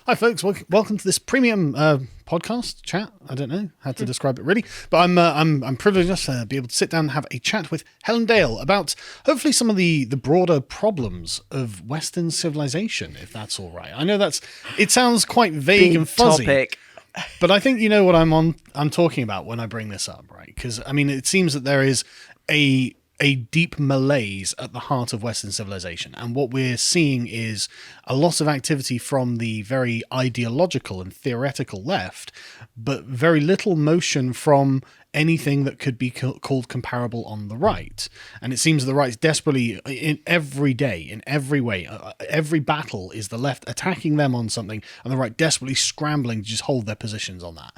Hi, folks. Welcome to this premium podcast chat. I don't know how to describe it really, but I'm privileged to be able to sit down and have a chat with Helen Dale about hopefully some of the broader problems of Western civilization, if that's all right. I know it sounds quite vague Big and fuzzy, topic. but I think you know what I'm talking about when I bring this up, right? Because I mean, it seems that there is a deep malaise at the heart of Western civilization. And what we're seeing is a loss of activity from the very ideological and theoretical left, but very little motion from anything that could be called comparable on the right. And it seems the right's desperately, in every day, in every way, every battle is the left attacking them on something and the right desperately scrambling to just hold their positions on that.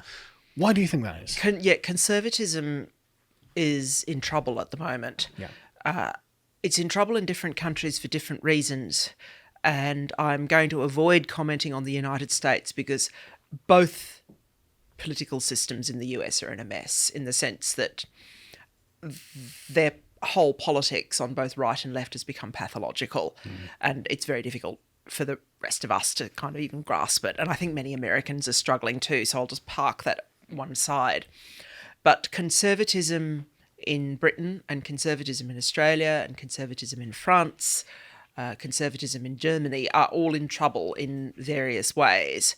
Why do you think that is? Conservatism is in trouble at the moment. Yeah. It's in trouble in different countries for different reasons. And I'm going to avoid commenting on the United States because both political systems in the US are in a mess in the sense that their whole politics on both right and left has become pathological. And it's very difficult for the rest of us to kind of even grasp it. And I think many Americans are struggling too. So I'll just park that one side. But conservatism in Britain and conservatism in Australia and conservatism in France, conservatism in Germany are all in trouble in various ways.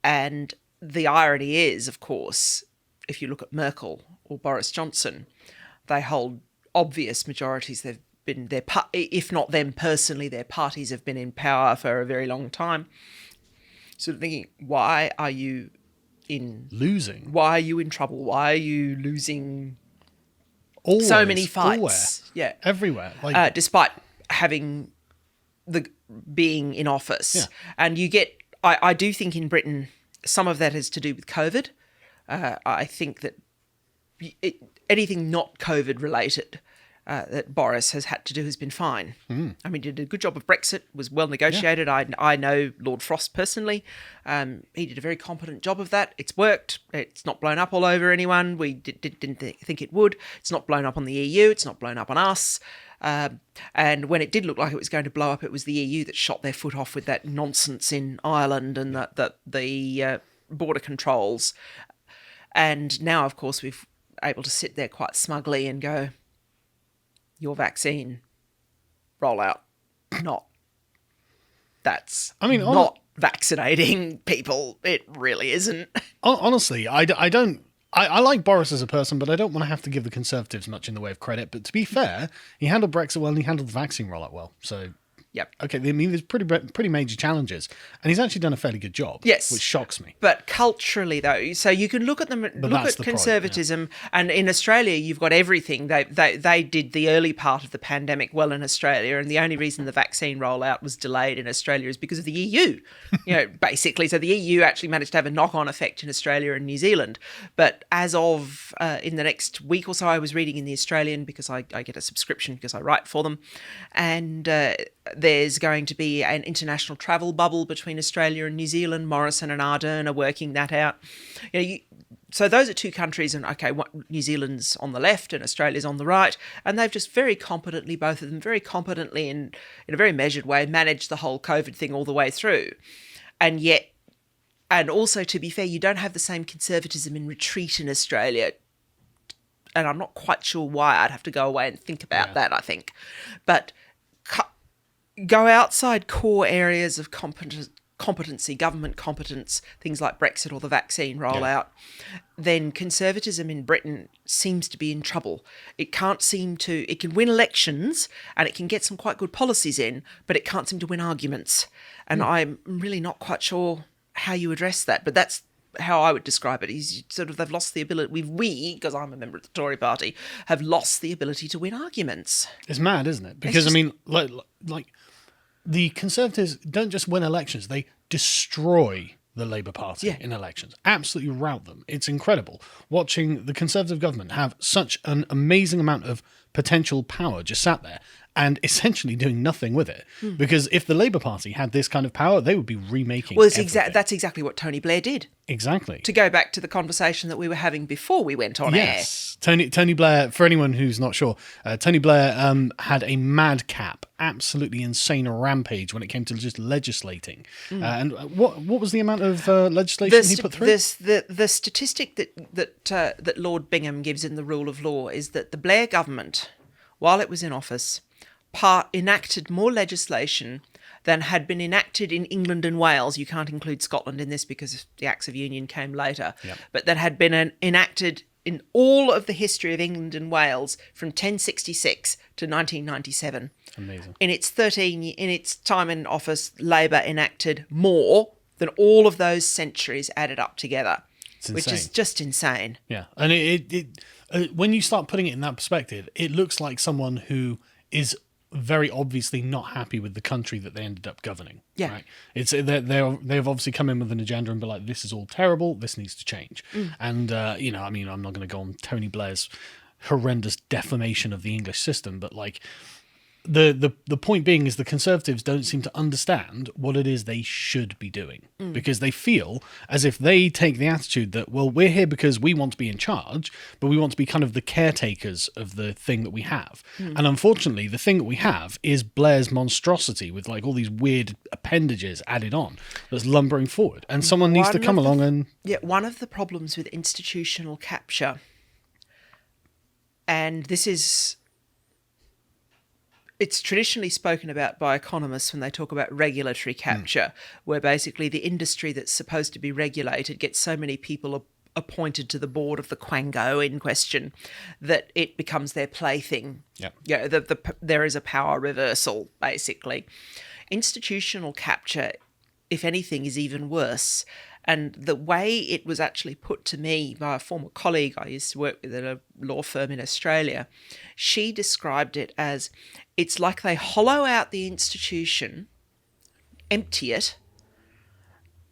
And the irony is, of course, if you look at Merkel or Boris Johnson, they hold obvious majorities. They've been if not them personally, their parties have been in power for a very long time. Sort of thinking, why are you losing? Why are you in trouble? Why are you losing Always, so many fights? Yeah, everywhere. Like, despite having being in office, Yeah. And you get. I do think in Britain some of that has to do with COVID. I think that anything not COVID related that Boris has had to do has been fine. I mean, he did a good job of Brexit, was well negotiated. Yeah. I know Lord Frost personally. He did a very competent job of that. It's worked. It's not blown up all over anyone. We didn't think it would. It's not blown up on the EU. It's not blown up on us. And when it did look like it was going to blow up, it was the EU that shot their foot off with that nonsense in Ireland and the border controls. And now, of course, we've able to sit there quite smugly and go, your vaccine rollout, not vaccinating people. It really isn't. Honestly, I don't. I like Boris as a person, but I don't want to have to give the Conservatives much in the way of credit. But to be fair, he handled Brexit well and he handled the vaccine rollout well. So, yep. Okay, I mean, there's pretty major challenges. And he's actually done a fairly good job. Yes. Which shocks me. But culturally, though, so you can look at them, look at conservatism, and in Australia, you've got everything. They did the early part of the pandemic well in Australia, and the only reason the vaccine rollout was delayed in Australia is because of the EU. Basically, so the EU actually managed to have a knock-on effect in Australia and New Zealand. But as of in the next week or so, I was reading in the Australian because I get a subscription because I write for them, and there's going to be an international travel bubble between Australia and New Zealand. Morrison and Ardern are working that out. So those are two countries, and New Zealand's on the left and Australia's on the right, and they've just very competently, both of them, very competently in a very measured way, managed the whole COVID thing all the way through. And yet, and also to be fair, you don't have the same conservatism in retreat in Australia. And I'm not quite sure why. I'd have to go away and think about that, I think. But go outside core areas of competency, government competence, things like Brexit or the vaccine rollout, then conservatism in Britain seems to be in trouble. It can win elections and it can get some quite good policies in, but it can't seem to win arguments. And I'm really not quite sure how you address that, but that's how I would describe it. Is sort of they've lost the ability. We, because I'm a member of the Tory party, have lost the ability to win arguments. It's mad, isn't it? Because I mean, like the Conservatives don't just win elections; they destroy the Labour Party in elections. Absolutely rout them. It's incredible watching the Conservative government have such an amazing amount of potential power just sat there and essentially doing nothing with it. Because if the Labour Party had this kind of power, they would be remaking everything. That's exactly what Tony Blair did. Exactly. To go back to the conversation that we were having before we went on air. Yes. Tony Blair, for anyone who's not sure, Tony Blair had a madcap, absolutely insane rampage when it came to just legislating. And what was the amount of legislation he put through? The statistic that Lord Bingham gives in the Rule of Law is that the Blair government, while it was in office, enacted more legislation than had been enacted in England and Wales. You can't include Scotland in this because the Acts of Union came later. Yep. But that had been enacted in all of the history of England and Wales from 1066 to 1997. Amazing. In its time in office, Labour enacted more than all of those centuries added up together, which is just insane. Yeah, and it when you start putting it in that perspective, it looks like someone who is very obviously not happy with the country that they ended up governing. Yeah. Right? It's they've obviously come in with an agenda and be like, this is all terrible, this needs to change. And I'm not going to go on Tony Blair's horrendous defamation of the English system, but like the point being is the Conservatives don't seem to understand what it is they should be doing, because they feel as if they take the attitude that, well, we're here because we want to be in charge, but we want to be kind of the caretakers of the thing that we have. And unfortunately, the thing that we have is Blair's monstrosity with like all these weird appendages added on that's lumbering forward. And someone needs to come along and... Yeah, one of the problems with institutional capture, and this is... It's traditionally spoken about by economists when they talk about regulatory capture, where basically the industry that's supposed to be regulated gets so many people appointed to the board of the quango in question that it becomes their plaything. Yep. Yeah, there is a power reversal, basically. Institutional capture, if anything, is even worse. And the way it was actually put to me by a former colleague I used to work with at a law firm in Australia, she described it as, it's like they hollow out the institution, empty it,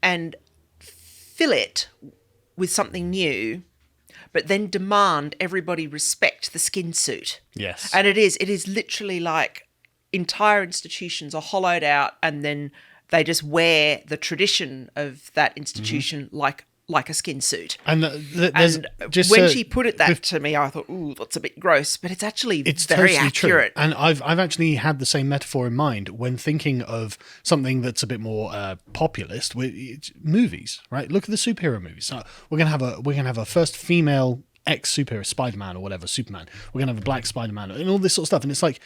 and fill it with something new, but then demand everybody respect the skin suit. Yes. And it is literally like entire institutions are hollowed out, and then they just wear the tradition of that institution like a skin suit. And when she put it to me, I thought, ooh, that's a bit gross, but it's actually very totally accurate. True. And I've actually had the same metaphor in mind when thinking of something that's a bit more populist with movies, right? Look at the superhero movies. So we're gonna have a first female ex-superhero, Spider-Man or whatever, Superman. We're gonna have a black Spider-Man and all this sort of stuff. And it's like,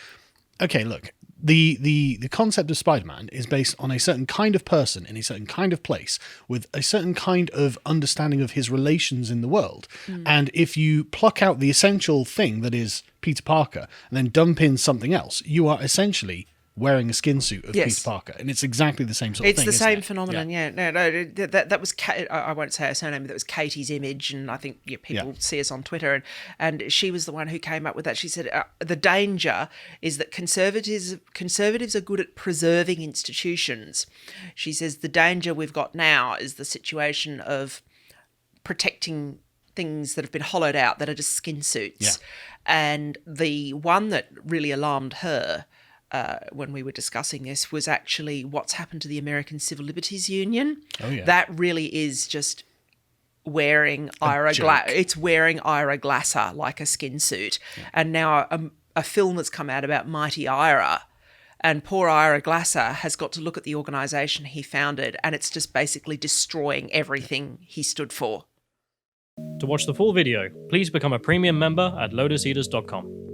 okay, look, the concept of Spider-Man is based on a certain kind of person in a certain kind of place with a certain kind of understanding of his relations in the world. And if you pluck out the essential thing that is Peter Parker and then dump in something else, you are essentially wearing a skin suit of Peter Parker, and it's exactly the same sort of thing. It's the same phenomenon, yeah. No, that was I won't say her surname, but that was Katie's image, and I think people see us on Twitter, and she was the one who came up with that. She said the danger is that conservatives are good at preserving institutions. She says the danger we've got now is the situation of protecting things that have been hollowed out that are just skin suits. And the one that really alarmed her when we were discussing this was actually what's happened to the American Civil Liberties Union. Oh, yeah. That really is just wearing Ira Glasser like a skin suit. And now a film that's come out about Mighty Ira, and poor Ira Glasser has got to look at the organisation he founded, and it's just basically destroying everything he stood for. To watch the full video, please become a premium member at lotuseaters.com.